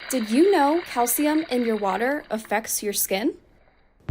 Did you know calcium in your water affects your skin?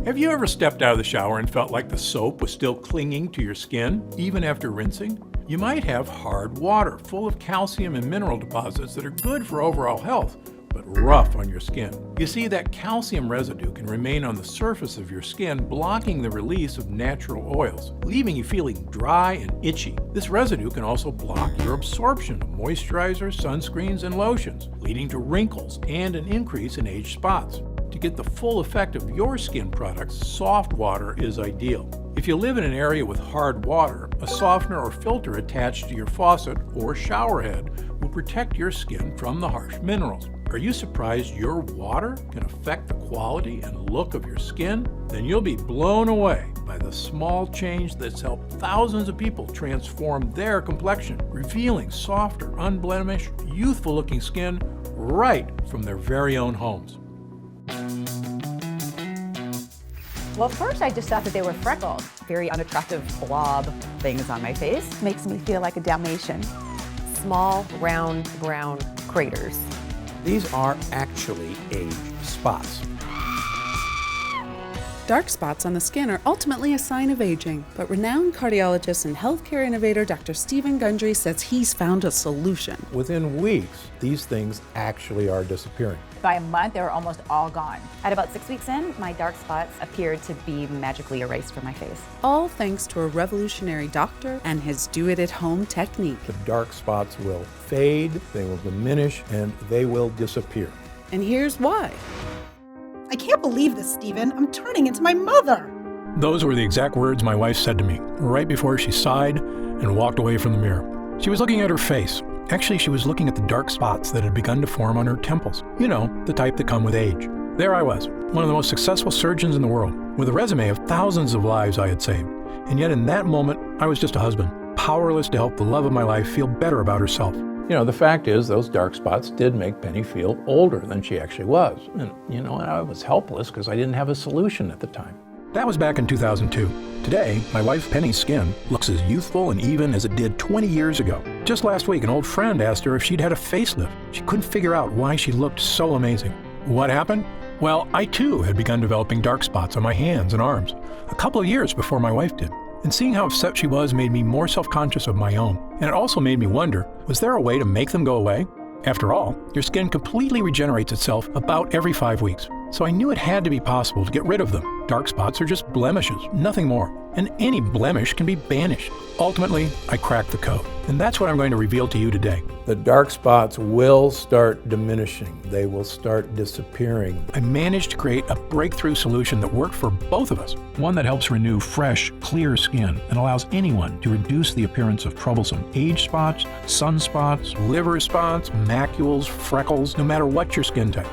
Have you ever stepped out of the shower and felt like the soap was still clinging to your skin, even after rinsing? You might have hard water full of calcium and mineral deposits that are good for overall health, but rough on your skin. You see, that calcium residue can remain on the surface of your skin, blocking the release of natural oils, leaving you feeling dry and itchy. This residue can also block your absorption of moisturizers, sunscreens, and lotions, leading to wrinkles and an increase in age spots. To get the full effect of your skin products, soft water is ideal. If you live in an area with hard water, a softener or filter attached to your faucet or shower head will protect your skin from the harsh minerals. Are you surprised your water can affect the quality and look of your skin? Then you'll be blown away by the small change that's helped thousands of people transform their complexion, revealing softer, unblemished, youthful-looking skin right from their very own homes. Well, first I just thought that they were freckles. Very unattractive blob things on my face. Makes me feel like a Dalmatian. Small, round, brown craters. These are actually age spots. Dark spots on the skin are ultimately a sign of aging, but renowned cardiologist and healthcare innovator Dr. Stephen Gundry says he's found a solution. Within weeks, these things actually are disappearing. By a month, they were almost all gone. At about 6 weeks in, my dark spots appeared to be magically erased from my face. All thanks to a revolutionary doctor and his do-it-at-home technique. The dark spots will fade, they will diminish, and they will disappear. And here's why. I can't believe this, Stephen. I'm turning into my mother. Those were the exact words my wife said to me right before she sighed and walked away from the mirror. She was looking at her face. Actually, she was looking at the dark spots that had begun to form on her temples. You know, the type that come with age. There I was, one of the most successful surgeons in the world, with a resume of thousands of lives I had saved. And yet in that moment, I was just a husband, powerless to help the love of my life feel better about herself. You know, the fact is those dark spots did make Penny feel older than she actually was. And you know, I was helpless because I didn't have a solution at the time. That was back in 2002. Today, my wife Penny's skin looks as youthful and even as it did 20 years ago. Just last week, an old friend asked her if she'd had a facelift. She couldn't figure out why she looked so amazing. What happened? Well, I too had begun developing dark spots on my hands and arms, a couple of years before my wife did. And seeing how upset she was made me more self-conscious of my own. And it also made me wonder, was there a way to make them go away? After all, your skin completely regenerates itself about every 5 weeks. So I knew it had to be possible to get rid of them. Dark spots are just blemishes, nothing more. And any blemish can be banished. Ultimately, I cracked the code. And that's what I'm going to reveal to you today. The dark spots will start diminishing. They will start disappearing. I managed to create a breakthrough solution that worked for both of us. One that helps renew fresh, clear skin and allows anyone to reduce the appearance of troublesome age spots, sunspots, liver spots, macules, freckles, no matter what your skin type.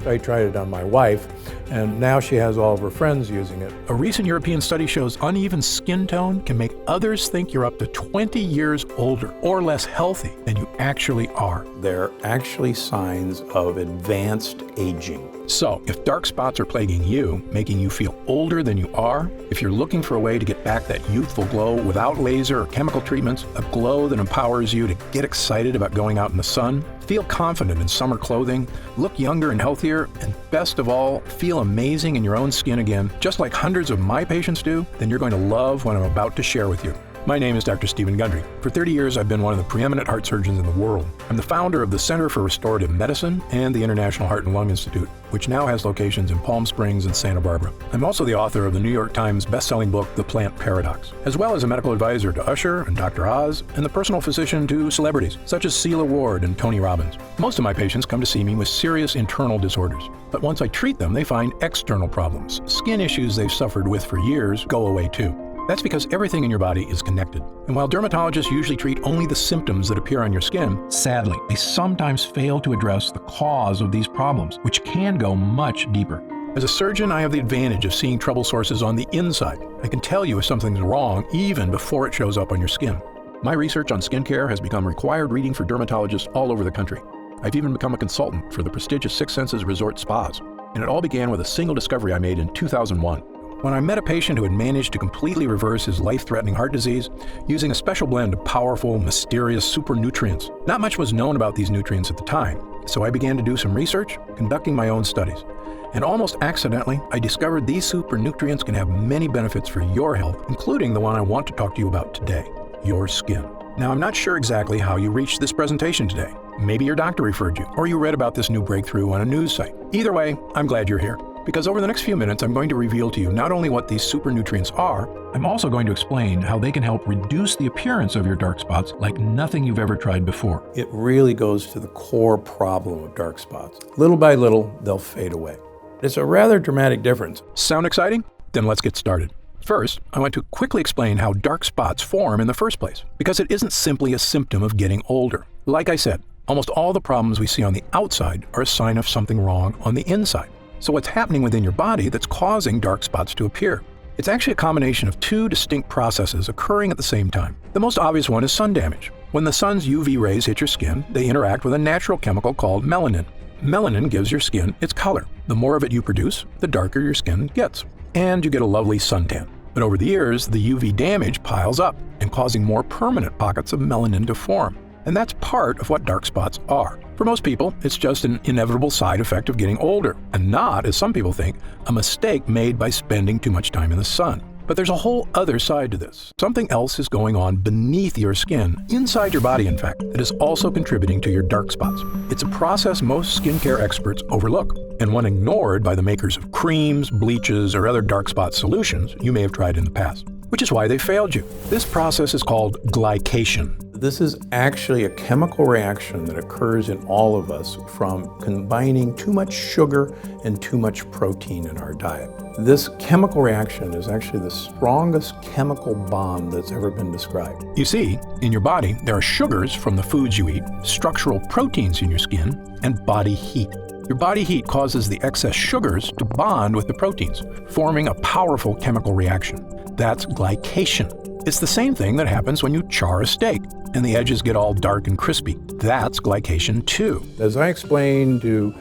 I tried it on my wife, and now she has all of her friends using it. A recent European study shows uneven skin tone can make others think you're up to 20 years older or less healthy than you actually are. They're actually signs of advanced aging. So, if dark spots are plaguing you, making you feel older than you are, if you're looking for a way to get back that youthful glow without laser or chemical treatments, a glow that empowers you to get excited about going out in the sun, feel confident in summer clothing, look younger and healthier, and best of all, feel amazing in your own skin again, just like hundreds of my patients do, then you're going to love what I'm about to share with you. My name is Dr. Stephen Gundry. For 30 years, I've been one of the preeminent heart surgeons in the world. I'm the founder of the Center for Restorative Medicine and the International Heart and Lung Institute, which now has locations in Palm Springs and Santa Barbara. I'm also the author of the New York Times best-selling book, The Plant Paradox, as well as a medical advisor to Usher and Dr. Oz, and the personal physician to celebrities, such as Celia Ward and Tony Robbins. Most of my patients come to see me with serious internal disorders, but once I treat them, they find external problems. Skin issues they've suffered with for years go away too. That's because everything in your body is connected. And while dermatologists usually treat only the symptoms that appear on your skin, sadly, they sometimes fail to address the cause of these problems, which can go much deeper. As a surgeon, I have the advantage of seeing trouble sources on the inside. I can tell you if something's wrong even before it shows up on your skin. My research on skincare has become required reading for dermatologists all over the country. I've even become a consultant for the prestigious Six Senses resort spas. And it all began with a single discovery I made in 2001. when I met a patient who had managed to completely reverse his life-threatening heart disease using a special blend of powerful, mysterious super nutrients. Not much was known about these nutrients at the time, so I began to do some research, conducting my own studies. And almost accidentally, I discovered these super nutrients can have many benefits for your health, including the one I want to talk to you about today, your skin. Now, I'm not sure exactly how you reached this presentation today. Maybe your doctor referred you, or you read about this new breakthrough on a news site. Either way, I'm glad you're here, because over the next few minutes, I'm going to reveal to you not only what these super nutrients are, I'm also going to explain how they can help reduce the appearance of your dark spots like nothing you've ever tried before. It really goes to the core problem of dark spots. Little by little, they'll fade away. It's a rather dramatic difference. Sound exciting? Then let's get started. First, I want to quickly explain how dark spots form in the first place, because it isn't simply a symptom of getting older. Like I said, almost all the problems we see on the outside are a sign of something wrong on the inside. So what's happening within your body that's causing dark spots to appear? It's actually a combination of two distinct processes occurring at the same time. The most obvious one is sun damage. When the sun's UV rays hit your skin, they interact with a natural chemical called melanin. Melanin gives your skin its color. The more of it you produce, the darker your skin gets. And you get a lovely suntan. But over the years, the UV damage piles up and causing more permanent pockets of melanin to form. And that's part of what dark spots are. For most people, it's just an inevitable side effect of getting older, and not, as some people think, a mistake made by spending too much time in the sun. But there's a whole other side to this. Something else is going on beneath your skin, inside your body in fact, that is also contributing to your dark spots. It's a process most skincare experts overlook, and one ignored by the makers of creams, bleaches, or other dark spot solutions you may have tried in the past, which is why they failed you. This process is called glycation. This is actually a chemical reaction that occurs in all of us from combining too much sugar and too much protein in our diet. This chemical reaction is actually the strongest chemical bond that's ever been described. You see, in your body, there are sugars from the foods you eat, structural proteins in your skin, and body heat. Your body heat causes the excess sugars to bond with the proteins, forming a powerful chemical reaction. That's glycation. It's the same thing that happens when you char a steak and the edges get all dark and crispy. That's glycation too. As I explained to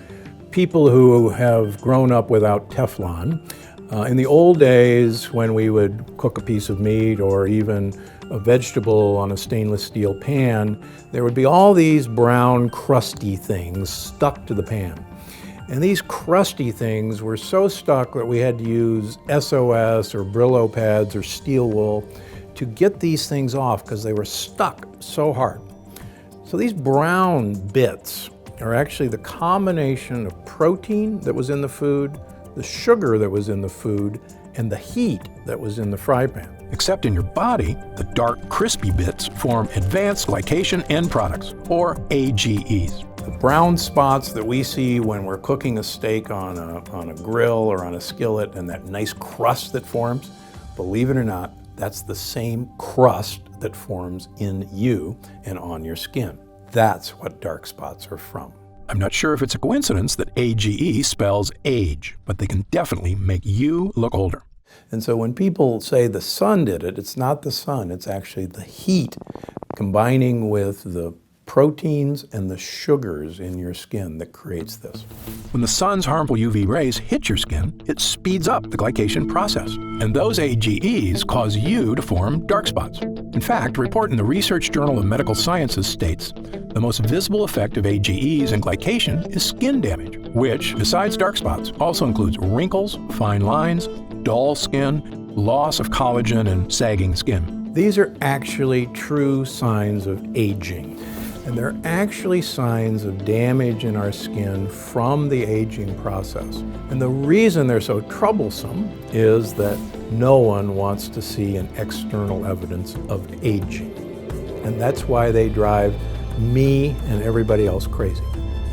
people who have grown up without Teflon, in the old days when we would cook a piece of meat or even a vegetable on a stainless steel pan, there would be all these brown crusty things stuck to the pan. And these crusty things were so stuck that we had to use SOS or Brillo pads or steel wool to get these things off because they were stuck so hard. So these brown bits are actually the combination of protein that was in the food, the sugar that was in the food, and the heat that was in the fry pan. Except in your body, the dark, crispy bits form advanced glycation end products, or AGEs. The brown spots that we see when we're cooking a steak on a grill or on a skillet and that nice crust that forms, believe it or not, that's the same crust that forms in you and on your skin. That's what dark spots are from. I'm not sure if it's a coincidence that AGE spells age, but they can definitely make you look older. And so when people say the sun did it, it's not the sun, it's actually the heat combining with the proteins and the sugars in your skin that creates this. When the sun's harmful UV rays hit your skin, it speeds up the glycation process. And those AGEs cause you to form dark spots. In fact, a report in the Research Journal of Medical Sciences states the most visible effect of AGEs and glycation is skin damage, which, besides dark spots, also includes wrinkles, fine lines, dull skin, loss of collagen, and sagging skin. These are actually true signs of aging. And they're actually signs of damage in our skin from the aging process. And the reason they're so troublesome is that no one wants to see an external evidence of aging. And that's why they drive me and everybody else crazy.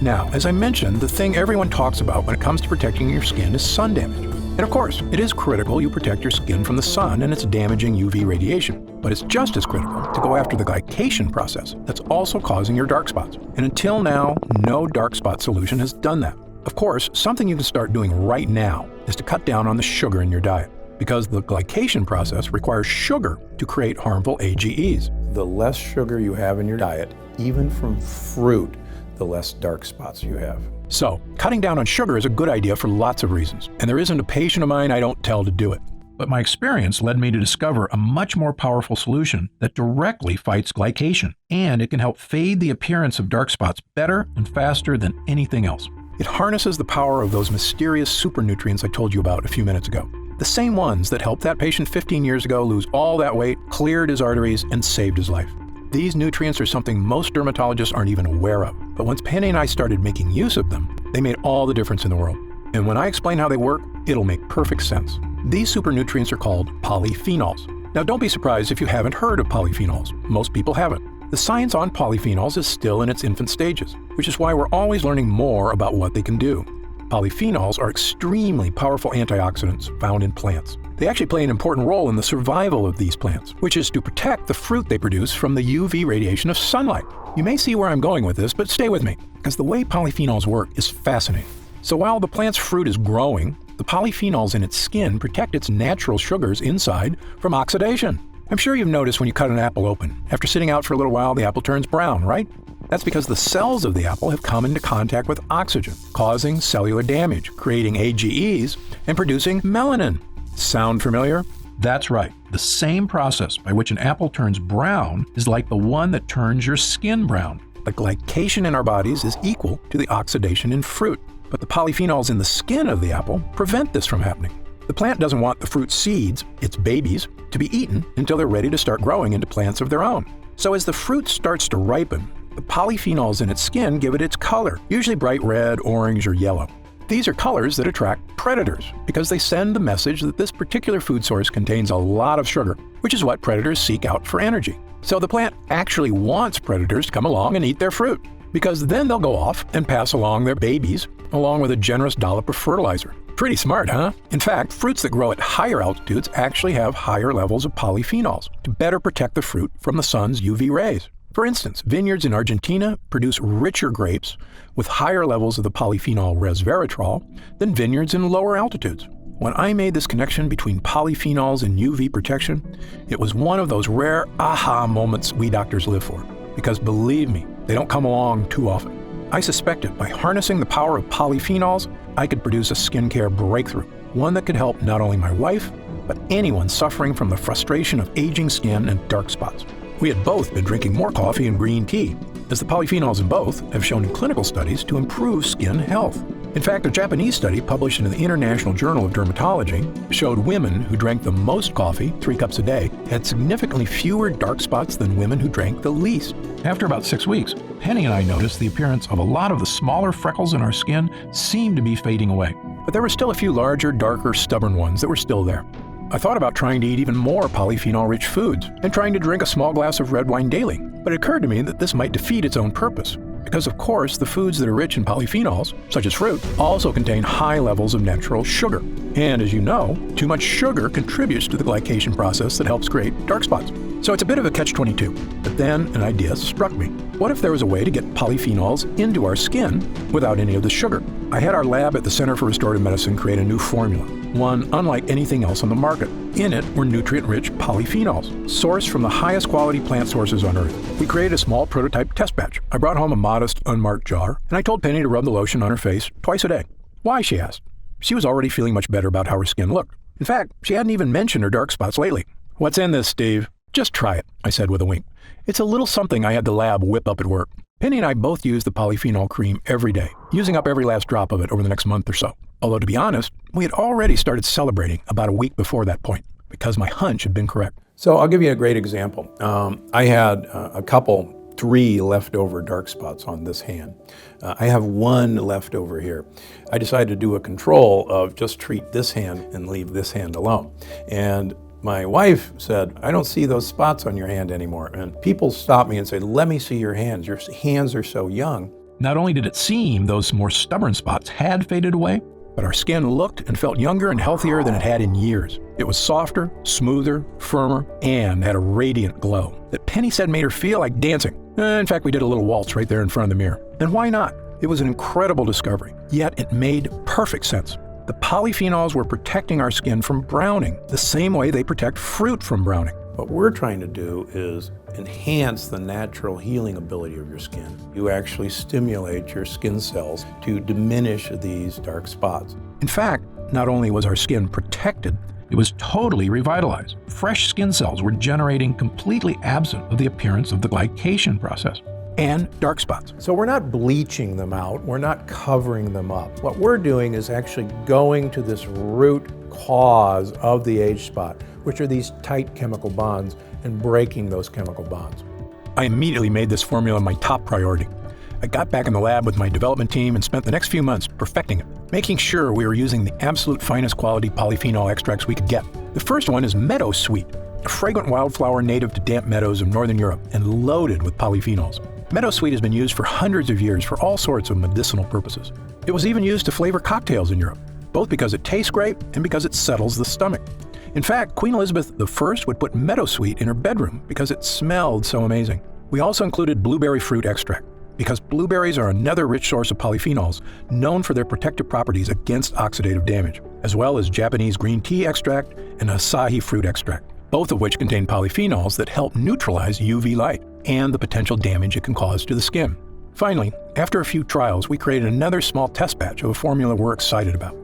Now, as I mentioned, the thing everyone talks about when it comes to protecting your skin is sun damage. And of course, it is critical you protect your skin from the sun and its damaging UV radiation. But it's just as critical to go after the glycation process that's also causing your dark spots. And until now, no dark spot solution has done that. Of course, something you can start doing right now is to cut down on the sugar in your diet, because the glycation process requires sugar to create harmful AGEs. The less sugar you have in your diet, even from fruit, the less dark spots you have. So, cutting down on sugar is a good idea for lots of reasons, and there isn't a patient of mine I don't tell to do it. But my experience led me to discover a much more powerful solution that directly fights glycation, and it can help fade the appearance of dark spots better and faster than anything else. It harnesses the power of those mysterious super nutrients I told you about a few minutes ago. The same ones that helped that patient 15 years ago lose all that weight, cleared his arteries, and saved his life. These nutrients are something most dermatologists aren't even aware of. But once Penny and I started making use of them, they made all the difference in the world. And when I explain how they work, it'll make perfect sense. These super nutrients are called polyphenols. Now don't be surprised if you haven't heard of polyphenols. Most people haven't. The science on polyphenols is still in its infant stages, which is why we're always learning more about what they can do. Polyphenols are extremely powerful antioxidants found in plants. They actually play an important role in the survival of these plants, which is to protect the fruit they produce from the UV radiation of sunlight. You may see where I'm going with this, but stay with me, because the way polyphenols work is fascinating. So while the plant's fruit is growing, the polyphenols in its skin protect its natural sugars inside from oxidation. I'm sure you've noticed when you cut an apple open. After sitting out for a little while, the apple turns brown, right? That's because the cells of the apple have come into contact with oxygen, causing cellular damage, creating AGEs, and producing melanin. Sound familiar? That's right. The same process by which an apple turns brown is like the one that turns your skin brown. The glycation in our bodies is equal to the oxidation in fruit, but the polyphenols in the skin of the apple prevent this from happening. The plant doesn't want the fruit seeds, its babies, to be eaten until they're ready to start growing into plants of their own. So as the fruit starts to ripen, the polyphenols in its skin give it its color, usually bright red, orange, or yellow. These are colors that attract predators because they send the message that this particular food source contains a lot of sugar, which is what predators seek out for energy. So the plant actually wants predators to come along and eat their fruit, because then they'll go off and pass along their babies along with a generous dollop of fertilizer. Pretty smart, huh? In fact, fruits that grow at higher altitudes actually have higher levels of polyphenols to better protect the fruit from the sun's UV rays. For instance, vineyards in Argentina produce richer grapes with higher levels of the polyphenol resveratrol than vineyards in lower altitudes. When I made this connection between polyphenols and UV protection, it was one of those rare aha moments we doctors live for. Because believe me, they don't come along too often. I suspected by harnessing the power of polyphenols, I could produce a skincare breakthrough, one that could help not only my wife, but anyone suffering from the frustration of aging skin and dark spots. We had both been drinking more coffee and green tea, as the polyphenols in both have shown in clinical studies to improve skin health. In fact, a Japanese study published in the International Journal of Dermatology showed women who drank the most coffee, 3 cups a day, had significantly fewer dark spots than women who drank the least. After about 6 weeks, Penny and I noticed the appearance of a lot of the smaller freckles in our skin seemed to be fading away. But there were still a few larger, darker, stubborn ones that were still there. I thought about trying to eat even more polyphenol-rich foods and trying to drink a small glass of red wine daily, but it occurred to me that this might defeat its own purpose. Because of course, the foods that are rich in polyphenols, such as fruit, also contain high levels of natural sugar. And as you know, too much sugar contributes to the glycation process that helps create dark spots. So it's a bit of a catch-22. But then an idea struck me. What if there was a way to get polyphenols into our skin without any of the sugar? I had our lab at the Center for Restorative Medicine create a new formula, one unlike anything else on the market. In it were nutrient-rich polyphenols, sourced from the highest quality plant sources on Earth. We created a small prototype test batch. I brought home a modest, unmarked jar, and I told Penny to rub the lotion on her face twice a day. Why, she asked. She was already feeling much better about how her skin looked. In fact, she hadn't even mentioned her dark spots lately. What's in this, Steve? Just try it, I said with a wink. It's a little something I had the lab whip up at work. Penny and I both use the polyphenol cream every day, using up every last drop of it over the next month or so. Although to be honest, we had already started celebrating about a week before that point, because my hunch had been correct. So I'll give you a great example. I had a couple, 3 leftover dark spots on this hand. I have 1 left over here. I decided to do a control of just treat this hand and leave this hand alone. And my wife said, I don't see those spots on your hand anymore. And people stopped me and said, let me see your hands. Your hands are so young. Not only did it seem those more stubborn spots had faded away, but our skin looked and felt younger and healthier than it had in years. It was softer, smoother, firmer, and had a radiant glow that Penny said made her feel like dancing. In fact, we did a little waltz right there in front of the mirror. And why not? It was an incredible discovery, yet it made perfect sense. The polyphenols were protecting our skin from browning, the same way they protect fruit from browning. What we're trying to do is enhance the natural healing ability of your skin. You actually stimulate your skin cells to diminish these dark spots. In fact, not only was our skin protected, It was totally revitalized. Fresh skin cells were generating completely absent of the appearance of the glycation process. And dark spots. So we're not bleaching them out, we're not covering them up. What we're doing is actually going to this root cause of the age spot, which are these tight chemical bonds, and breaking those chemical bonds. I immediately made this formula my top priority. I got back in the lab with my development team and spent the next few months perfecting it, making sure we were using the absolute finest quality polyphenol extracts we could get. The first one is Meadow Sweet, a fragrant wildflower native to damp meadows of northern Europe and loaded with polyphenols. Meadow Sweet has been used for hundreds of years for all sorts of medicinal purposes. It was even used to flavor cocktails in Europe, both because it tastes great and because it settles the stomach. In fact, Queen Elizabeth I would put Meadow Sweet in her bedroom because it smelled so amazing. We also included blueberry fruit extract, because blueberries are another rich source of polyphenols known for their protective properties against oxidative damage, as well as Japanese green tea extract and Asahi fruit extract, both of which contain polyphenols that help neutralize UV light and the potential damage it can cause to the skin. Finally, after a few trials, we created another small test batch of a formula we're excited about.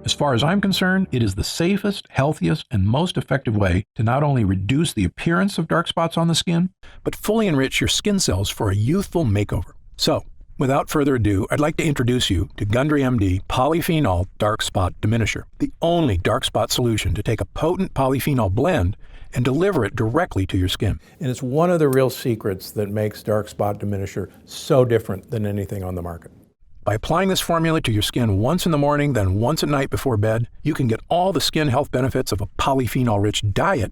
As far as I'm concerned, it is the safest, healthiest, and most effective way to not only reduce the appearance of dark spots on the skin, but fully enrich your skin cells for a youthful makeover. So, without further ado, I'd like to introduce you to Gundry MD Polyphenol Dark Spot Diminisher, the only dark spot solution to take a potent polyphenol blend and deliver it directly to your skin. And it's one of the real secrets that makes dark spot diminisher so different than anything on the market. By applying this formula to your skin once in the morning, then once at night before bed, you can get all the skin health benefits of a polyphenol-rich diet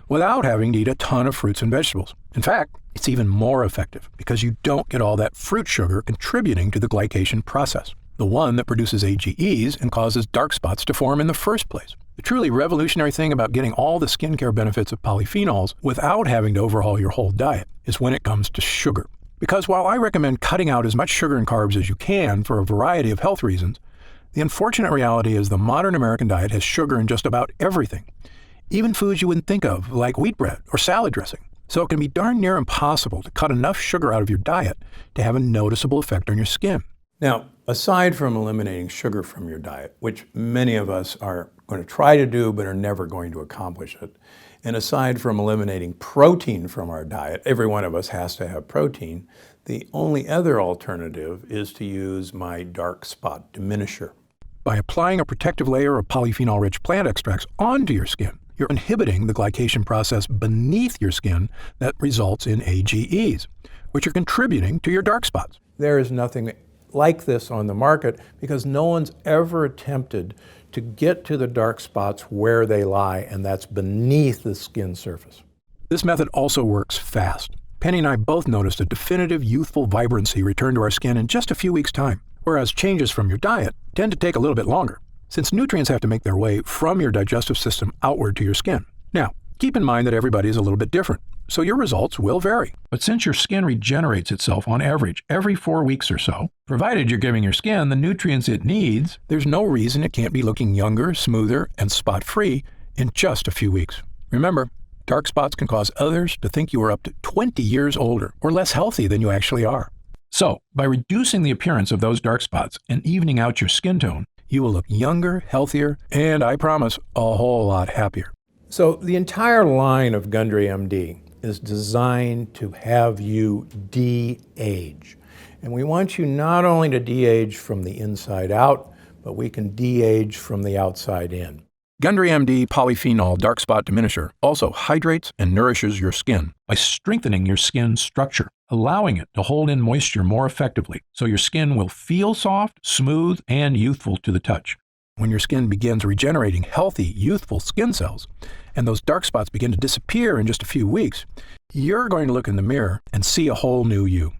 without having to eat a ton of fruits and vegetables. In fact, it's even more effective because you don't get all that fruit sugar contributing to the glycation process, the one that produces AGEs and causes dark spots to form in the first place. The truly revolutionary thing about getting all the skincare benefits of polyphenols without having to overhaul your whole diet is when it comes to sugar. Because while I recommend cutting out as much sugar and carbs as you can for a variety of health reasons, the unfortunate reality is the modern American diet has sugar in just about everything, even foods you wouldn't think of, like wheat bread or salad dressing. So it can be darn near impossible to cut enough sugar out of your diet to have a noticeable effect on your skin. Now, aside from eliminating sugar from your diet, which many of us are going to try to do but are never going to accomplish it, and aside from eliminating protein from our diet, every one of us has to have protein, the only other alternative is to use my dark spot diminisher. By applying a protective layer of polyphenol-rich plant extracts onto your skin, you're inhibiting the glycation process beneath your skin that results in AGEs, which are contributing to your dark spots. There is nothing like this on the market because no one's ever attempted to get to the dark spots where they lie, and that's beneath the skin surface. This method also works fast. Penny and I both noticed a definitive youthful vibrancy return to our skin in just a few weeks' time, whereas changes from your diet tend to take a little bit longer, since nutrients have to make their way from your digestive system outward to your skin. Now, keep in mind that everybody is a little bit different, so your results will vary. But since your skin regenerates itself on average every 4 weeks or so, provided you're giving your skin the nutrients it needs, there's no reason it can't be looking younger, smoother, and spot-free in just a few weeks. Remember, dark spots can cause others to think you are up to 20 years older or less healthy than you actually are. So, by reducing the appearance of those dark spots and evening out your skin tone, you will look younger, healthier, and I promise, a whole lot happier. So the entire line of Gundry MD is designed to have you de-age. And we want you not only to de-age from the inside out, but we can de-age from the outside in. Gundry MD Polyphenol Dark Spot Diminisher also hydrates and nourishes your skin by strengthening your skin structure, allowing it to hold in moisture more effectively, so your skin will feel soft, smooth, and youthful to the touch. When your skin begins regenerating healthy, youthful skin cells, and those dark spots begin to disappear in just a few weeks, you're going to look in the mirror and see a whole new you.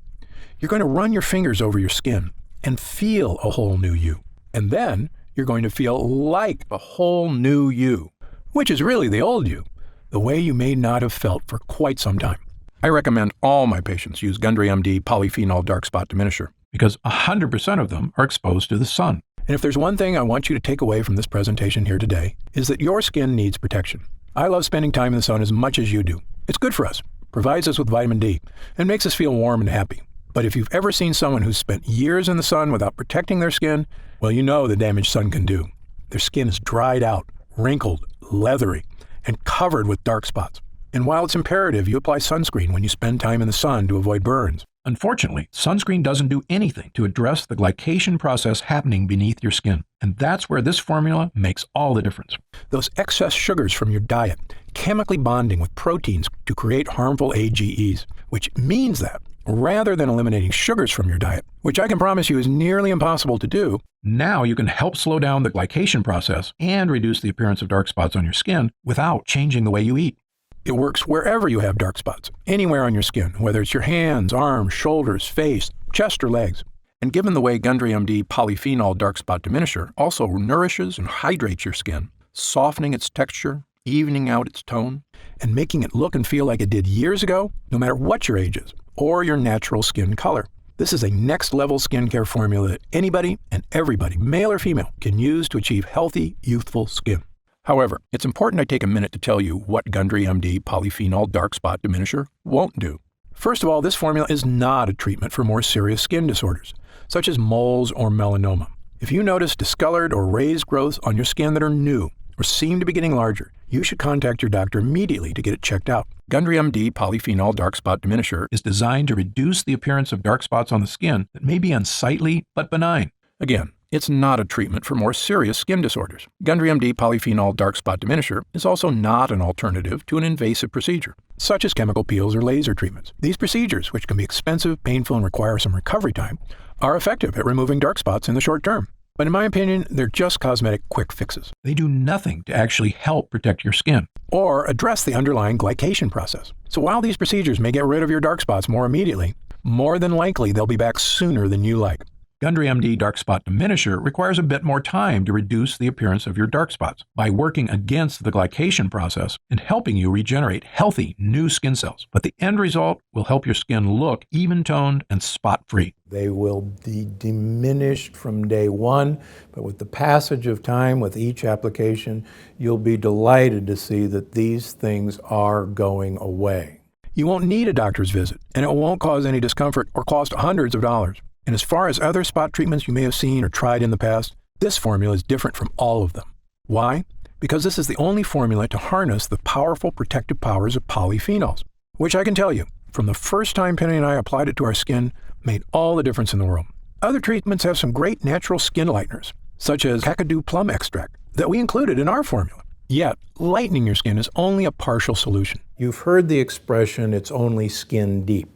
You're going to run your fingers over your skin and feel a whole new you. And then you're going to feel like a whole new you, which is really the old you, the way you may not have felt for quite some time. I recommend all my patients use Gundry MD Polyphenol Dark Spot Diminisher because 100% of them are exposed to the sun. And if there's one thing I want you to take away from this presentation here today, is that your skin needs protection. I love spending time in the sun as much as you do. It's good for us, provides us with vitamin D, and makes us feel warm and happy. But if you've ever seen someone who's spent years in the sun without protecting their skin, well, you know the damage sun can do. Their skin is dried out, wrinkled, leathery, and covered with dark spots. And while it's imperative you apply sunscreen when you spend time in the sun to avoid burns, unfortunately, sunscreen doesn't do anything to address the glycation process happening beneath your skin. And that's where this formula makes all the difference. Those excess sugars from your diet chemically bonding with proteins to create harmful AGEs, which means that rather than eliminating sugars from your diet, which I can promise you is nearly impossible to do, now you can help slow down the glycation process and reduce the appearance of dark spots on your skin without changing the way you eat. It works wherever you have dark spots, anywhere on your skin, whether it's your hands, arms, shoulders, face, chest, or legs. And given the way Gundry MD polyphenol dark spot diminisher also nourishes and hydrates your skin, softening its texture, evening out its tone, and making it look and feel like it did years ago, no matter what your age is, or your natural skin color. This is a next-level skincare formula that anybody and everybody, male or female, can use to achieve healthy, youthful skin. However, it's important I take a minute to tell you what Gundry MD polyphenol dark spot diminisher won't do. First of all, this formula is not a treatment for more serious skin disorders, such as moles or melanoma. If you notice discolored or raised growths on your skin that are new or seem to be getting larger, you should contact your doctor immediately to get it checked out. Gundry MD polyphenol dark spot diminisher is designed to reduce the appearance of dark spots on the skin that may be unsightly but benign. Again, it's not a treatment for more serious skin disorders. Gundry MD polyphenol dark spot diminisher is also not an alternative to an invasive procedure, such as chemical peels or laser treatments. These procedures, which can be expensive, painful, and require some recovery time, are effective at removing dark spots in the short term. But in my opinion, they're just cosmetic quick fixes. They do nothing to actually help protect your skin or address the underlying glycation process. So while these procedures may get rid of your dark spots more immediately, more than likely they'll be back sooner than you like. Gundry MD dark spot diminisher requires a bit more time to reduce the appearance of your dark spots by working against the glycation process and helping you regenerate healthy new skin cells. But the end result will help your skin look even-toned and spot-free. They will be diminished from day one, but with the passage of time, with each application, you'll be delighted to see that these things are going away. You won't need a doctor's visit, and it won't cause any discomfort or cost hundreds of dollars. And as far as other spot treatments you may have seen or tried in the past, this formula is different from all of them. Why? Because this is the only formula to harness the powerful protective powers of polyphenols, which I can tell you, from the first time Penny and I applied it to our skin, made all the difference in the world. Other treatments have some great natural skin lighteners, such as Kakadu plum extract, that we included in our formula. Yet, lightening your skin is only a partial solution. You've heard the expression, it's only skin deep.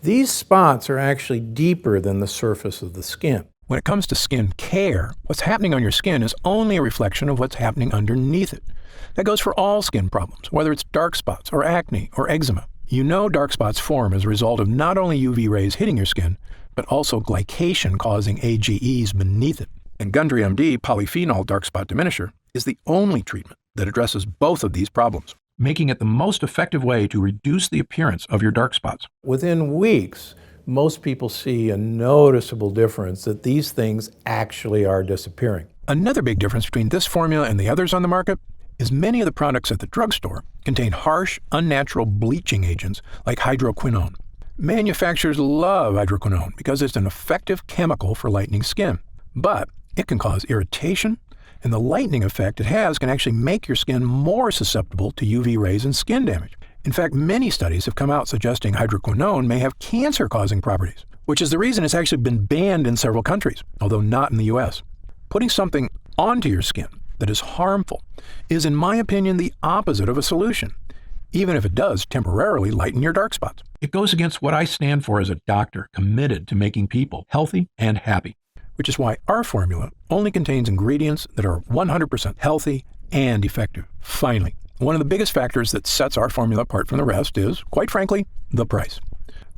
These spots are actually deeper than the surface of the skin. When it comes to skin care, what's happening on your skin is only a reflection of what's happening underneath it. That goes for all skin problems, whether it's dark spots or acne or eczema. You know dark spots form as a result of not only UV rays hitting your skin, but also glycation causing AGEs beneath it. And Gundry MD polyphenol dark spot diminisher is the only treatment that addresses both of these problems, making it the most effective way to reduce the appearance of your dark spots. Within weeks, most people see a noticeable difference that these things actually are disappearing. Another big difference between this formula and the others on the market is many of the products at the drugstore contain harsh, unnatural bleaching agents like hydroquinone. Manufacturers love hydroquinone because it's an effective chemical for lightening skin, but it can cause irritation, and the lightening effect it has can actually make your skin more susceptible to UV rays and skin damage. In fact, many studies have come out suggesting hydroquinone may have cancer-causing properties, which is the reason it's actually been banned in several countries, although not in the US. Putting something onto your skin that is harmful is, in my opinion, the opposite of a solution, even if it does temporarily lighten your dark spots. It goes against what I stand for as a doctor committed to making people healthy and happy, which is why our formula only contains ingredients that are 100% healthy and effective. Finally, one of the biggest factors that sets our formula apart from the rest is, quite frankly, the price.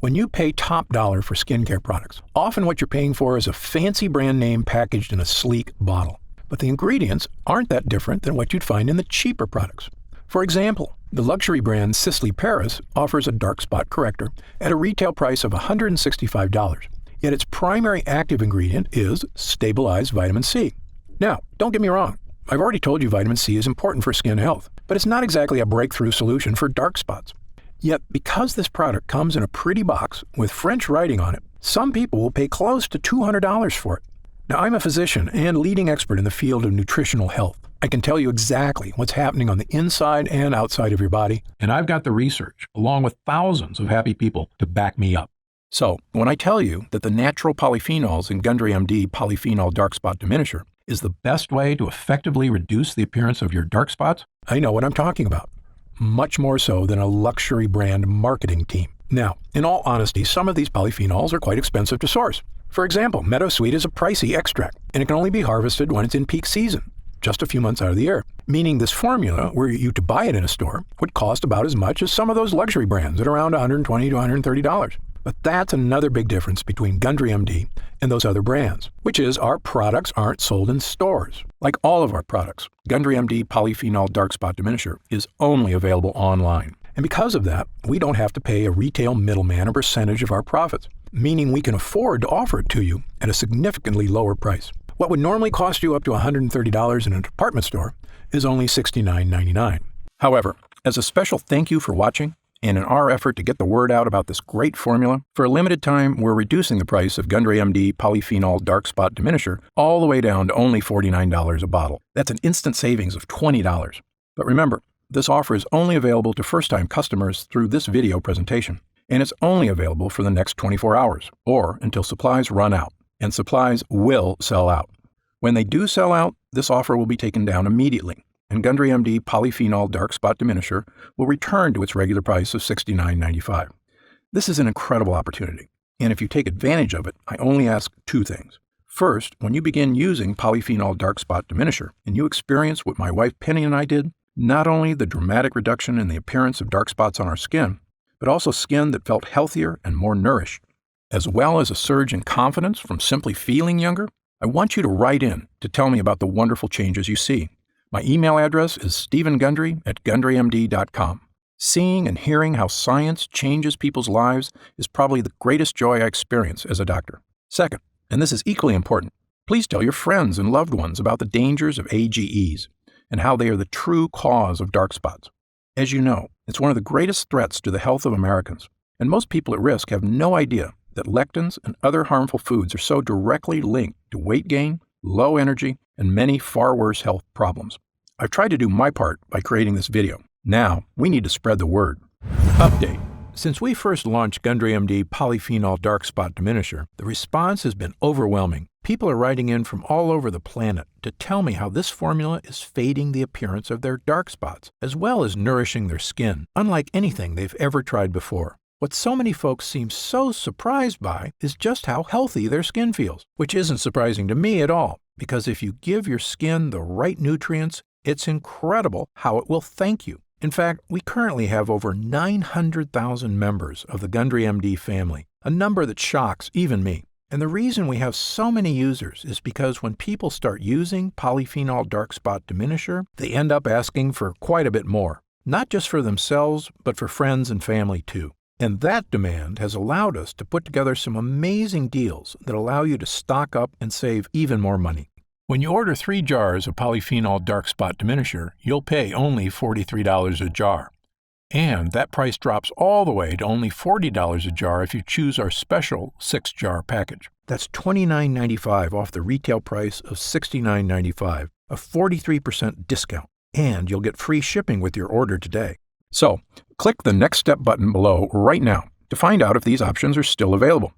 When you pay top dollar for skincare products, often what you're paying for is a fancy brand name packaged in a sleek bottle. But the ingredients aren't that different than what you'd find in the cheaper products. For example, the luxury brand Sisley Paris offers a dark spot corrector at a retail price of $165. Yet its primary active ingredient is stabilized vitamin C. Now, don't get me wrong. I've already told you vitamin C is important for skin health, but it's not exactly a breakthrough solution for dark spots. Yet, because this product comes in a pretty box with French writing on it, some people will pay close to $200 for it. Now, I'm a physician and leading expert in the field of nutritional health, I can tell you exactly what's happening on the inside and outside of your body, and I've got the research, along with thousands of happy people, to back me up. So, when I tell you that the natural polyphenols in Gundry MD Polyphenol Dark Spot Diminisher is the best way to effectively reduce the appearance of your dark spots, I know what I'm talking about. Much more so than a luxury brand marketing team. Now, in all honesty, some of these polyphenols are quite expensive to source. For example, Meadowsweet is a pricey extract, and it can only be harvested when it's in peak season, just a few months out of the year. Meaning this formula, were you to buy it in a store, would cost about as much as some of those luxury brands at around $120 to $130. But that's another big difference between Gundry MD and those other brands, which is our products aren't sold in stores. Like all of our products, Gundry MD Polyphenol Dark Spot Diminisher is only available online. And because of that, we don't have to pay a retail middleman a percentage of our profits, meaning we can afford to offer it to you at a significantly lower price. What would normally cost you up to $130 in a department store is only $69.99. However, as a special thank you for watching, and in our effort to get the word out about this great formula, for a limited time, we're reducing the price of Gundry MD Polyphenol Dark Spot Diminisher all the way down to only $49 a bottle. That's an instant savings of $20. But remember, this offer is only available to first-time customers through this video presentation, and it's only available for the next 24 hours, or until supplies run out, and supplies will sell out. When they do sell out, this offer will be taken down immediately, and Gundry MD Polyphenol Dark Spot Diminisher will return to its regular price of $69.95. This is an incredible opportunity, and if you take advantage of it, I only ask two things. First, when you begin using Polyphenol Dark Spot Diminisher, and you experience what my wife Penny and I did, not only the dramatic reduction in the appearance of dark spots on our skin, but also skin that felt healthier and more nourished, as well as a surge in confidence from simply feeling younger, I want you to write in to tell me about the wonderful changes you see. My email address is stephengundry@gundrymd.com. Seeing and hearing how science changes people's lives is probably the greatest joy I experience as a doctor. Second, and this is equally important, please tell your friends and loved ones about the dangers of AGEs and how they are the true cause of dark spots. As you know, it's one of the greatest threats to the health of Americans, and most people at risk have no idea that lectins and other harmful foods are so directly linked to weight gain, low energy, and many far worse health problems. I've tried to do my part by creating this video. Now, we need to spread the word. Update. Since we first launched Gundry MD Polyphenol Dark Spot Diminisher, the response has been overwhelming. People are writing in from all over the planet to tell me how this formula is fading the appearance of their dark spots, as well as nourishing their skin, unlike anything they've ever tried before. What so many folks seem so surprised by is just how healthy their skin feels, which isn't surprising to me at all, because if you give your skin the right nutrients, it's incredible how it will thank you. In fact, we currently have over 900,000 members of the Gundry MD family, a number that shocks even me. And the reason we have so many users is because when people start using Polyphenol Dark Spot Diminisher, they end up asking for quite a bit more, not just for themselves, but for friends and family too. And that demand has allowed us to put together some amazing deals that allow you to stock up and save even more money. When you order 3 jars of Polyphenol Dark Spot Diminisher, you'll pay only $43 a jar. And that price drops all the way to only $40 a jar if you choose our special 6-jar package. That's $29.95 off the retail price of $69.95, a 43% discount. And you'll get free shipping with your order today. So, click the Next Step button below right now to find out if these options are still available.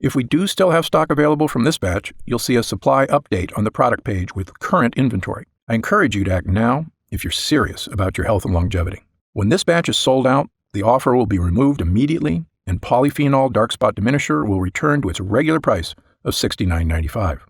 If we do still have stock available from this batch, you'll see a supply update on the product page with current inventory. I encourage you to act now if you're serious about your health and longevity. When this batch is sold out, the offer will be removed immediately, and Polyphenol Dark Spot Diminisher will return to its regular price of $69.95.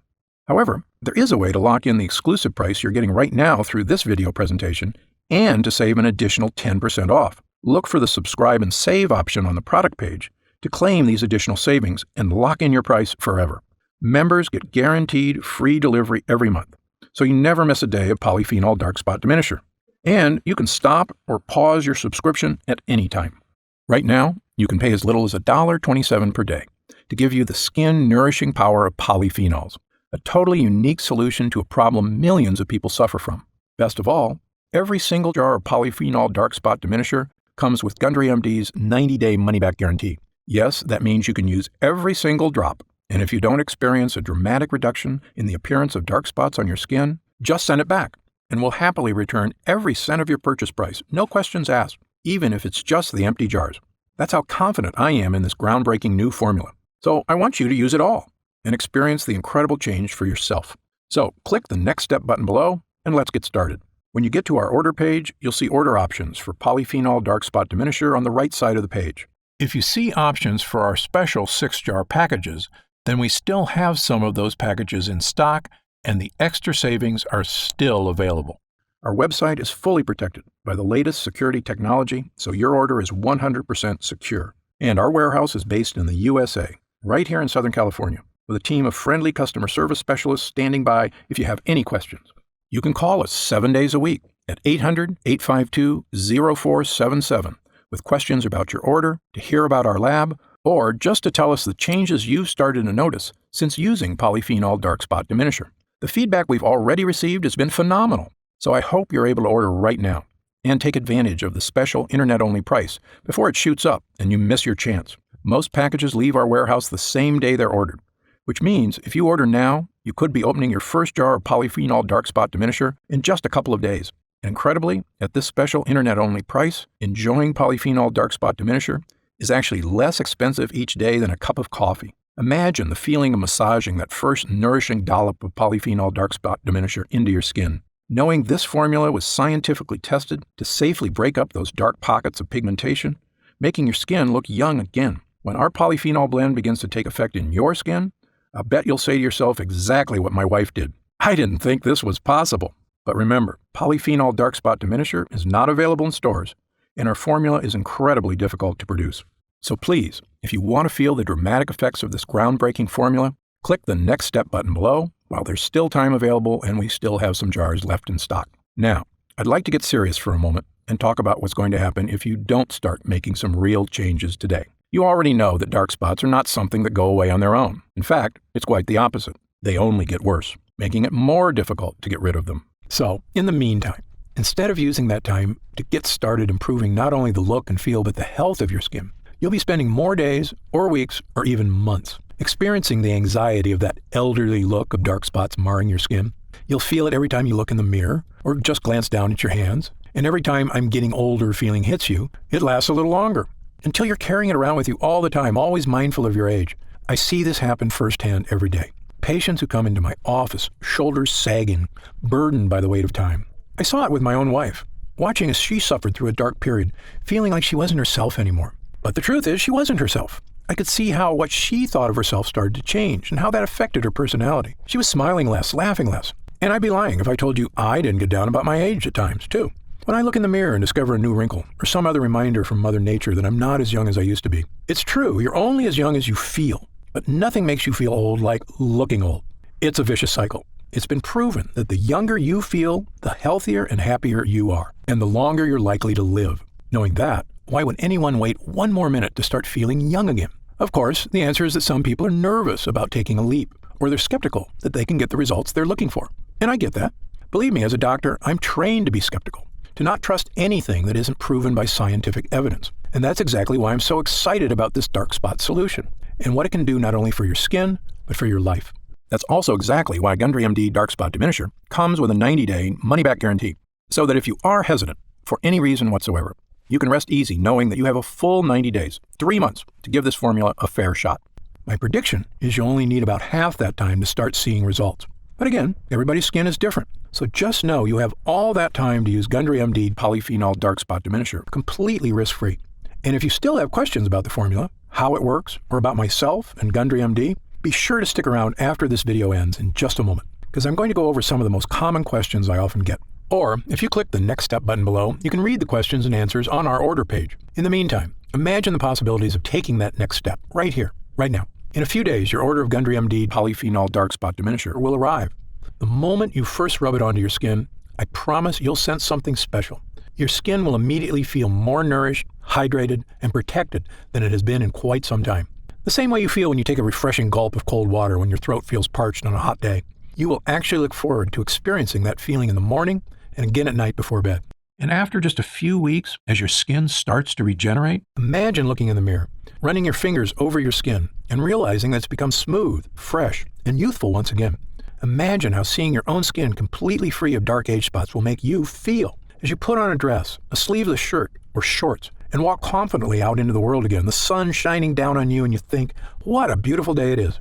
However, there is a way to lock in the exclusive price you're getting right now through this video presentation and to save an additional 10% off. Look for the subscribe and save option on the product page to claim these additional savings and lock in your price forever. Members get guaranteed free delivery every month, so you never miss a day of Polyphenol Dark Spot Diminisher. And you can stop or pause your subscription at any time. Right now, you can pay as little as $1.27 per day to give you the skin-nourishing power of polyphenols, a totally unique solution to a problem millions of people suffer from. Best of all, every single jar of Polyphenol Dark Spot Diminisher comes with Gundry MD's 90-day money-back guarantee. Yes, that means you can use every single drop, and if you don't experience a dramatic reduction in the appearance of dark spots on your skin, just send it back, and we'll happily return every cent of your purchase price, no questions asked, even if it's just the empty jars. That's how confident I am in this groundbreaking new formula. So I want you to use it all and experience the incredible change for yourself. So click the Next Step button below and let's get started. When you get to our order page, you'll see order options for polyphenol dark spot diminisher on the right side of the page. If you see options for our special 6-jar packages, then we still have some of those packages in stock and the extra savings are still available. Our website is fully protected by the latest security technology, so your order is 100% secure. And our warehouse is based in the USA, right here in Southern California, with a team of friendly customer service specialists standing by if you have any questions. You can call us 7 days a week at 800-852-0477 with questions about your order, to hear about our lab, or just to tell us the changes you've started to notice since using polyphenol dark spot diminisher. The feedback we've already received has been phenomenal, so I hope you're able to order right now and take advantage of the special internet-only price before it shoots up and you miss your chance. Most packages leave our warehouse the same day they're ordered, which means if you order now, you could be opening your first jar of polyphenol dark spot diminisher in just a couple of days. Incredibly, at this special internet-only price, enjoying polyphenol dark spot diminisher is actually less expensive each day than a cup of coffee. Imagine the feeling of massaging that first nourishing dollop of polyphenol dark spot diminisher into your skin. Knowing this formula was scientifically tested to safely break up those dark pockets of pigmentation, making your skin look young again. When our polyphenol blend begins to take effect in your skin, I bet you'll say to yourself exactly what my wife did. I didn't think this was possible. But remember, polyphenol dark spot diminisher is not available in stores, and our formula is incredibly difficult to produce. So please, if you want to feel the dramatic effects of this groundbreaking formula, click the Next Step button below while there's still time available and we still have some jars left in stock. Now, I'd like to get serious for a moment and talk about what's going to happen if you don't start making some real changes today. You already know that dark spots are not something that go away on their own. In fact, it's quite the opposite. They only get worse, making it more difficult to get rid of them. So, in the meantime, instead of using that time to get started improving not only the look and feel but the health of your skin, you'll be spending more days or weeks or even months experiencing the anxiety of that elderly look of dark spots marring your skin. You'll feel it every time you look in the mirror or just glance down at your hands. And every time I'm getting older feeling hits you, it lasts a little longer until you're carrying it around with you all the time, always mindful of your age. I see this happen firsthand every day. Patients who come into my office, shoulders sagging, burdened by the weight of time. I saw it with my own wife, watching as she suffered through a dark period, feeling like she wasn't herself anymore. But the truth is, she wasn't herself. I could see how what she thought of herself started to change and how that affected her personality. She was smiling less, laughing less. And I'd be lying if I told you I didn't get down about my age at times, too. When I look in the mirror and discover a new wrinkle or some other reminder from Mother Nature that I'm not as young as I used to be. It's true, you're only as young as you feel, but nothing makes you feel old like looking old. It's a vicious cycle. It's been proven that the younger you feel, the healthier and happier you are, and the longer you're likely to live. Knowing that, why would anyone wait one more minute to start feeling young again? Of course, the answer is that some people are nervous about taking a leap, or they're skeptical that they can get the results they're looking for. And I get that. Believe me, as a doctor, I'm trained to be skeptical, to not trust anything that isn't proven by scientific evidence. And that's exactly why I'm so excited about this dark spot solution, and what it can do not only for your skin, but for your life. That's also exactly why Gundry MD Dark Spot Diminisher comes with a 90-day money-back guarantee, so that if you are hesitant for any reason whatsoever, you can rest easy knowing that you have a full 90 days, 3 months, to give this formula a fair shot. My prediction is you only need about half that time to start seeing results. But again, everybody's skin is different, so just know you have all that time to use Gundry MD Polyphenol Dark Spot Diminisher completely risk-free. And if you still have questions about the formula, how it works, or about myself and Gundry MD, be sure to stick around after this video ends in just a moment, because I'm going to go over some of the most common questions I often get. Or, if you click the Next Step button below, you can read the questions and answers on our order page. In the meantime, imagine the possibilities of taking that next step right here, right now. In a few days, your order of Gundry MD Polyphenol Dark Spot Diminisher will arrive. The moment you first rub it onto your skin, I promise you'll sense something special. Your skin will immediately feel more nourished, hydrated, and protected than it has been in quite some time. The same way you feel when you take a refreshing gulp of cold water when your throat feels parched on a hot day. You will actually look forward to experiencing that feeling in the morning and again at night before bed. And after just a few weeks, as your skin starts to regenerate, imagine looking in the mirror, running your fingers over your skin, and realizing that it's become smooth, fresh, and youthful once again. Imagine how seeing your own skin completely free of dark age spots will make you feel as you put on a dress, a sleeveless shirt, or shorts, and walk confidently out into the world again, the sun shining down on you, and you think, what a beautiful day it is.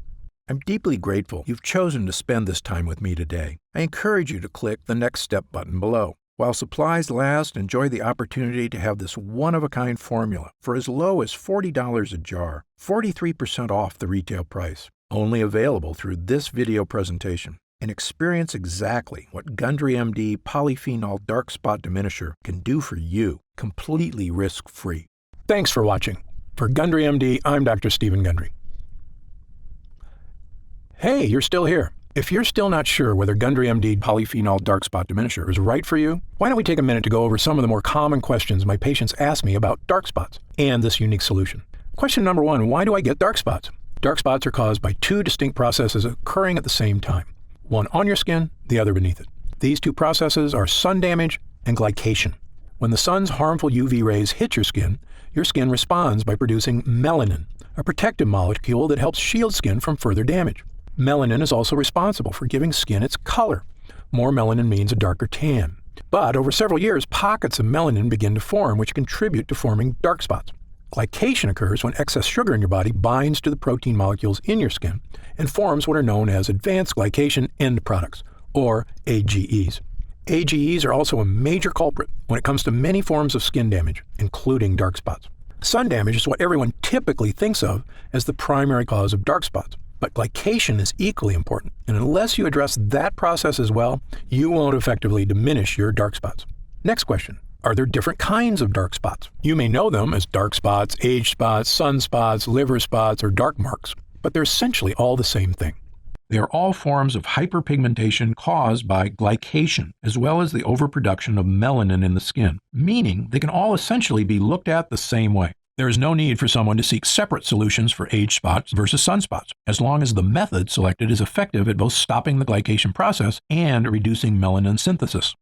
I'm deeply grateful you've chosen to spend this time with me today. I encourage you to click the Next Step button below. While supplies last, enjoy the opportunity to have this one-of-a-kind formula for as low as $40 a jar, 43% off the retail price. Only available through this video presentation, and experience exactly what Gundry MD Polyphenol Dark Spot Diminisher can do for you, completely risk-free. Thanks for watching. For Gundry MD, I'm Dr. Stephen Gundry. Hey, you're still here. If you're still not sure whether Gundry MD Polyphenol Dark Spot Diminisher is right for you, why don't we take a minute to go over some of the more common questions my patients ask me about dark spots and this unique solution. Question number 1, why do I get dark spots? Dark spots are caused by two distinct processes occurring at the same time, one on your skin, the other beneath it. These two processes are sun damage and glycation. When the sun's harmful UV rays hit your skin responds by producing melanin, a protective molecule that helps shield skin from further damage. Melanin is also responsible for giving skin its color. More melanin means a darker tan. But over several years, pockets of melanin begin to form, which contribute to forming dark spots. Glycation occurs when excess sugar in your body binds to the protein molecules in your skin and forms what are known as advanced glycation end products, or AGEs. AGEs are also a major culprit when it comes to many forms of skin damage, including dark spots. Sun damage is what everyone typically thinks of as the primary cause of dark spots, but glycation is equally important, and unless you address that process as well, you won't effectively diminish your dark spots. Next question. Are there different kinds of dark spots? You may know them as dark spots, age spots, sunspots, liver spots, or dark marks, but they're essentially all the same thing. They are all forms of hyperpigmentation caused by glycation, as well as the overproduction of melanin in the skin, meaning they can all essentially be looked at the same way. There is no need for someone to seek separate solutions for age spots versus sunspots, as long as the method selected is effective at both stopping the glycation process and reducing melanin synthesis.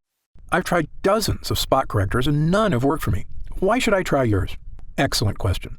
I've tried dozens of spot correctors and none have worked for me. Why should I try yours? Excellent question.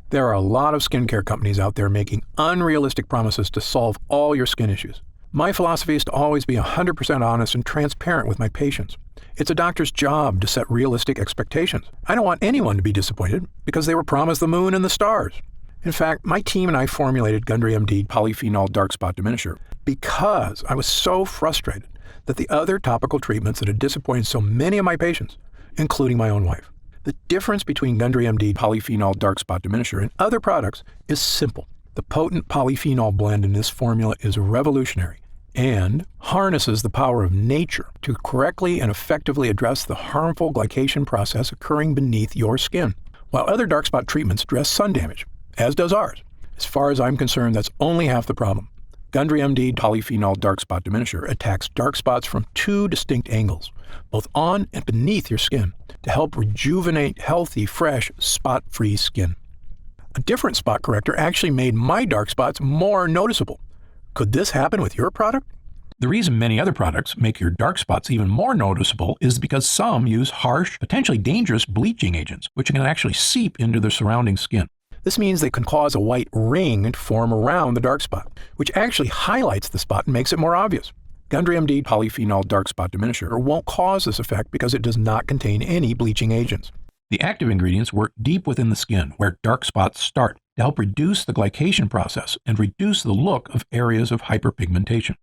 There are a lot of skincare companies out there making unrealistic promises to solve all your skin issues. My philosophy is to always be 100% honest and transparent with my patients. It's a doctor's job to set realistic expectations. I don't want anyone to be disappointed because they were promised the moon and the stars. In fact, my team and I formulated Gundry MD Polyphenol Dark Spot Diminisher because I was so frustrated that the other topical treatments that had disappointed so many of my patients, including my own wife. The difference between Gundry MD Polyphenol Dark Spot Diminisher and other products is simple. The potent polyphenol blend in this formula is revolutionary and harnesses the power of nature to correctly and effectively address the harmful glycation process occurring beneath your skin. While other dark spot treatments address sun damage, as does ours, as far as I'm concerned, that's only half the problem. Gundry MD Polyphenol Dark Spot Diminisher attacks dark spots from two distinct angles, both on and beneath your skin, to help rejuvenate healthy, fresh, spot-free skin. A different spot corrector actually made my dark spots more noticeable. Could this happen with your product? The reason many other products make your dark spots even more noticeable is because some use harsh, potentially dangerous bleaching agents, which can actually seep into the surrounding skin. This means they can cause a white ring to form around the dark spot, which actually highlights the spot and makes it more obvious. Gundry MD Polyphenol Dark Spot Diminisher won't cause this effect because it does not contain any bleaching agents. The active ingredients work deep within the skin, where dark spots start, to help reduce the glycation process and reduce the look of areas of hyperpigmentation.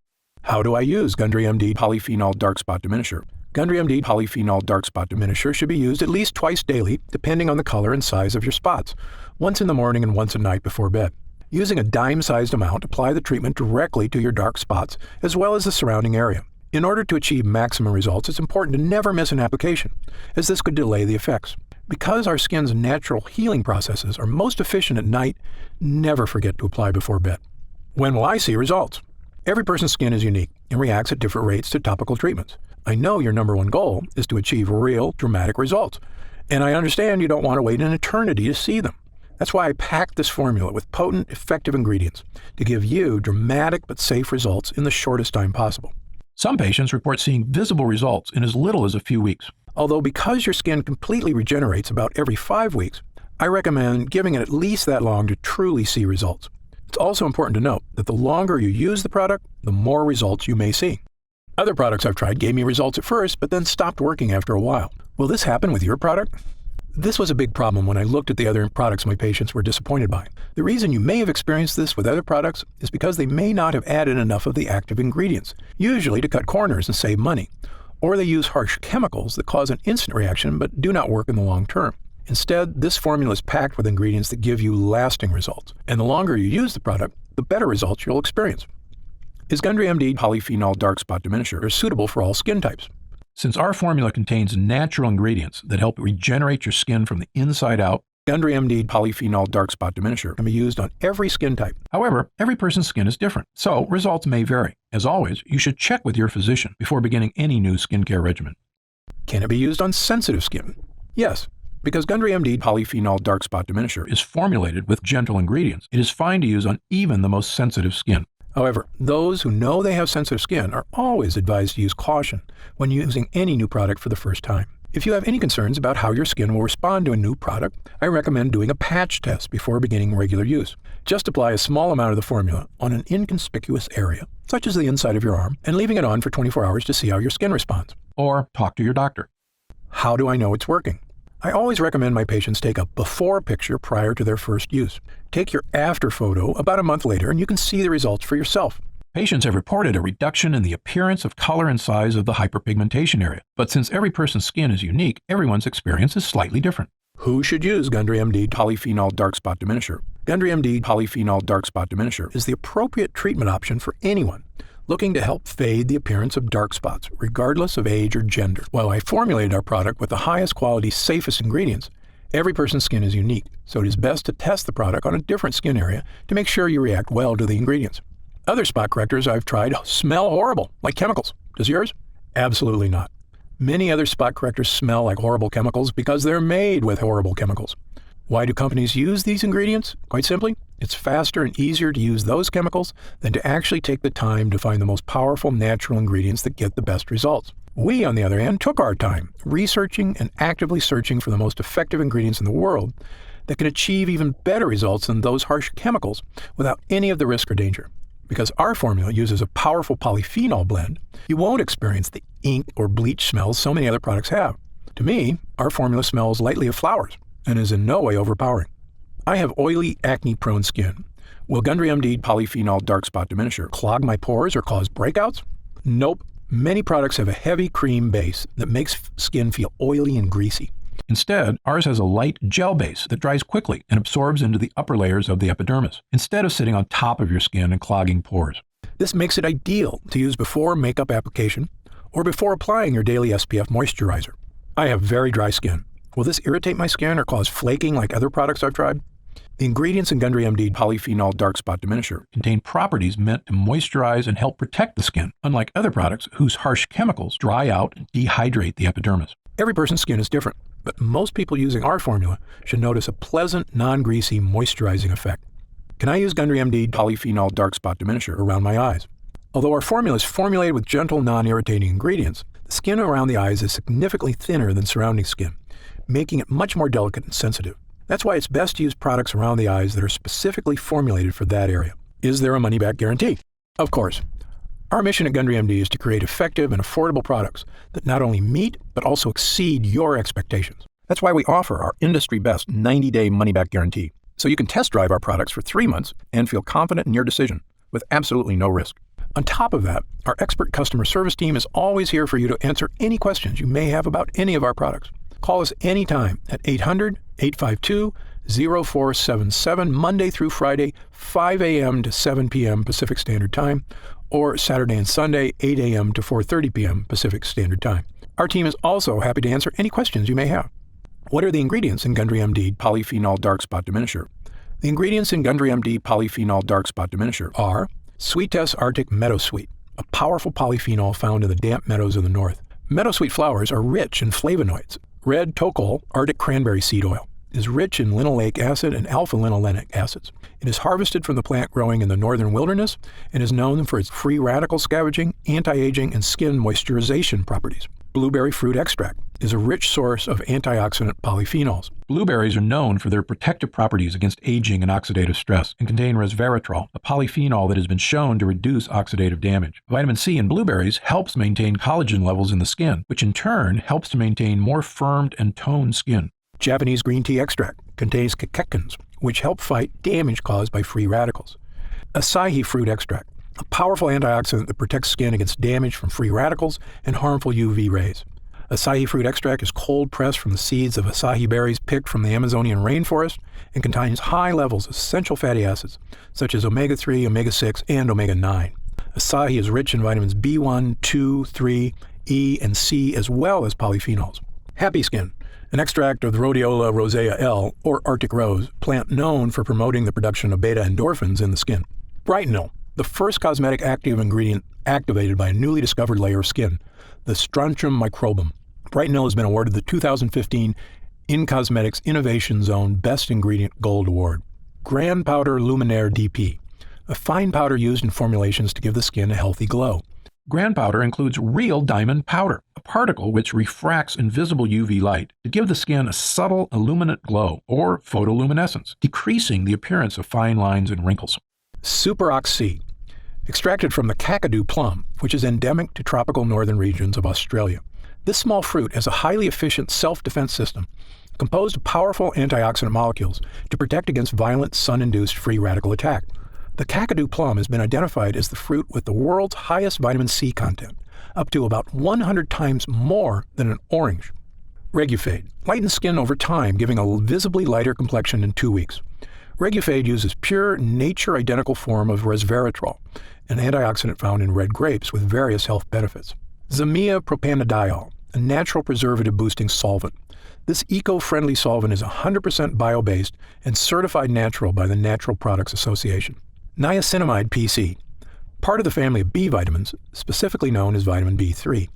How do I use Gundry MD Polyphenol Dark Spot Diminisher? Gundry MD Polyphenol Dark Spot Diminisher should be used at least twice daily, depending on the color and size of your spots, once in the morning and once at night before bed. Using a dime-sized amount, apply the treatment directly to your dark spots, as well as the surrounding area. In order to achieve maximum results, it's important to never miss an application, as this could delay the effects. Because our skin's natural healing processes are most efficient at night, never forget to apply before bed. When will I see results? Every person's skin is unique and reacts at different rates to topical treatments. I know your number one goal is to achieve real, dramatic results, and I understand you don't want to wait an eternity to see them. That's why I packed this formula with potent, effective ingredients to give you dramatic but safe results in the shortest time possible. Some patients report seeing visible results in as little as a few weeks. Although because your skin completely regenerates about every 5 weeks, I recommend giving it at least that long to truly see results. It's also important to note that the longer you use the product, the more results you may see. Other products I've tried gave me results at first, but then stopped working after a while. Will this happen with your product? This was a big problem when I looked at the other products my patients were disappointed by. The reason you may have experienced this with other products is because they may not have added enough of the active ingredients, usually to cut corners and save money, or they use harsh chemicals that cause an instant reaction but do not work in the long term. Instead, this formula is packed with ingredients that give you lasting results, and the longer you use the product, the better results you'll experience. Is Gundry MD Polyphenol Dark Spot Diminisher suitable for all skin types? Since our formula contains natural ingredients that help regenerate your skin from the inside out, Gundry MD Polyphenol Dark Spot Diminisher can be used on every skin type. However, every person's skin is different, so results may vary. As always, you should check with your physician before beginning any new skincare regimen. Can it be used on sensitive skin? Yes. Because Gundry MD Polyphenol Dark Spot Diminisher is formulated with gentle ingredients, it is fine to use on even the most sensitive skin. However, those who know they have sensitive skin are always advised to use caution when using any new product for the first time. If you have any concerns about how your skin will respond to a new product, I recommend doing a patch test before beginning regular use. Just apply a small amount of the formula on an inconspicuous area, such as the inside of your arm, and leaving it on for 24 hours to see how your skin responds. Or talk to your doctor. How do I know it's working? I always recommend my patients take a before picture prior to their first use. Take your after photo about a month later and you can see the results for yourself. Patients have reported a reduction in the appearance of color and size of the hyperpigmentation area. But since every person's skin is unique, everyone's experience is slightly different. Who should use Gundry MD Polyphenol Dark Spot Diminisher? Gundry MD Polyphenol Dark Spot Diminisher is the appropriate treatment option for anyone looking to help fade the appearance of dark spots, regardless of age or gender. While I formulated our product with the highest quality, safest ingredients, every person's skin is unique, so it is best to test the product on a different skin area to make sure you react well to the ingredients. Other spot correctors I've tried smell horrible, like chemicals. Does yours? Absolutely not. Many other spot correctors smell like horrible chemicals because they're made with horrible chemicals. Why do companies use these ingredients? Quite simply, it's faster and easier to use those chemicals than to actually take the time to find the most powerful natural ingredients that get the best results. We, on the other hand, took our time researching and actively searching for the most effective ingredients in the world that can achieve even better results than those harsh chemicals without any of the risk or danger. Because our formula uses a powerful polyphenol blend, you won't experience the ink or bleach smells so many other products have. To me, our formula smells lightly of flowers and is in no way overpowering. I have oily, acne-prone skin. Will Gundry MD Polyphenol Dark Spot Diminisher clog my pores or cause breakouts? Nope. Many products have a heavy cream base that makes skin feel oily and greasy. Instead, ours has a light gel base that dries quickly and absorbs into the upper layers of the epidermis, instead of sitting on top of your skin and clogging pores. This makes it ideal to use before makeup application or before applying your daily SPF moisturizer. I have very dry skin. Will this irritate my skin or cause flaking like other products I've tried? The ingredients in Gundry MD Polyphenol Dark Spot Diminisher contain properties meant to moisturize and help protect the skin, unlike other products whose harsh chemicals dry out and dehydrate the epidermis. Every person's skin is different, but most people using our formula should notice a pleasant, non-greasy, moisturizing effect. Can I use Gundry MD Polyphenol Dark Spot Diminisher around my eyes? Although our formula is formulated with gentle, non-irritating ingredients, the skin around the eyes is significantly thinner than surrounding skin, making it much more delicate and sensitive. That's why it's best to use products around the eyes that are specifically formulated for that area. Is there a money-back guarantee? Of course. Our mission at Gundry MD is to create effective and affordable products that not only meet, but also exceed your expectations. That's why we offer our industry-best 90-day money-back guarantee, so you can test drive our products for 3 months and feel confident in your decision with absolutely no risk. On top of that, our expert customer service team is always here for you to answer any questions you may have about any of our products. Call us anytime at 800-852-0477, Monday through Friday, 5 a.m. to 7 p.m. Pacific Standard Time, or Saturday and Sunday, 8 a.m. to 4:30 p.m. Pacific Standard Time. Our team is also happy to answer any questions you may have. What are the ingredients in Gundry MD Polyphenol Dark Spot Diminisher? The ingredients in Gundry MD Polyphenol Dark Spot Diminisher are Sweetess Arctic Meadowsweet, a powerful polyphenol found in the damp meadows of the north. Meadowsweet flowers are rich in flavonoids. Red Tocol Arctic Cranberry Seed Oil is rich in linoleic acid and alpha-linolenic acids. It is harvested from the plant growing in the northern wilderness and is known for its free radical scavenging, anti-aging, and skin moisturization properties. Blueberry fruit extract is a rich source of antioxidant polyphenols. Blueberries are known for their protective properties against aging and oxidative stress and contain resveratrol, a polyphenol that has been shown to reduce oxidative damage. Vitamin C in blueberries helps maintain collagen levels in the skin, which in turn helps to maintain more firmed and toned skin. Japanese green tea extract contains catechins, which help fight damage caused by free radicals. Acai fruit extract, a powerful antioxidant that protects skin against damage from free radicals and harmful UV rays. Acai fruit extract is cold pressed from the seeds of acai berries picked from the Amazonian rainforest and contains high levels of essential fatty acids such as omega-3, omega-6, and omega-9. Acai is rich in vitamins B1, 2, 3, E, and C, as well as polyphenols. Happy Skin, an extract of the Rhodiola rosea L, or Arctic rose, plant known for promoting the production of beta-endorphins in the skin. Brightenol, the first cosmetic active ingredient activated by a newly discovered layer of skin, the Strontium microbum. Brightenol has been awarded the 2015 In Cosmetics Innovation Zone Best Ingredient Gold Award. Grand Powder Luminaire DP, a fine powder used in formulations to give the skin a healthy glow. Grand powder includes real diamond powder, a particle which refracts invisible UV light to give the skin a subtle illuminant glow or photoluminescence, decreasing the appearance of fine lines and wrinkles. Super Oxy, extracted from the Kakadu plum, which is endemic to tropical northern regions of Australia. This small fruit has a highly efficient self-defense system composed of powerful antioxidant molecules to protect against violent sun-induced free radical attack. The Kakadu plum has been identified as the fruit with the world's highest vitamin C content, up to about 100 times more than an orange. Regufade lightens skin over time, giving a visibly lighter complexion in 2 weeks. Regufade uses pure, nature-identical form of resveratrol, an antioxidant found in red grapes with various health benefits. Zamia propanediol, a natural preservative-boosting solvent. This eco-friendly solvent is 100% bio-based and certified natural by the Natural Products Association. Niacinamide PC, part of the family of B vitamins, specifically known as vitamin B3.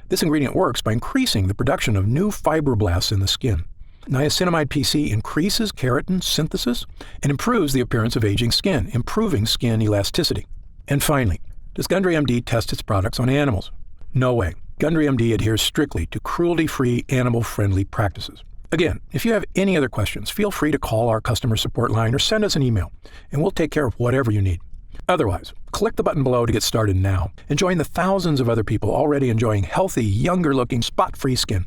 This ingredient works by increasing the production of new fibroblasts in the skin. Niacinamide PC increases keratin synthesis and improves the appearance of aging skin, improving skin elasticity. And finally, does Gundry MD test its products on animals? No way. Gundry MD adheres strictly to cruelty-free, animal-friendly practices. Again, if you have any other questions, feel free to call our customer support line or send us an email, and we'll take care of whatever you need. Otherwise, click the button below to get started now and join the thousands of other people already enjoying healthy, younger-looking, spot-free skin.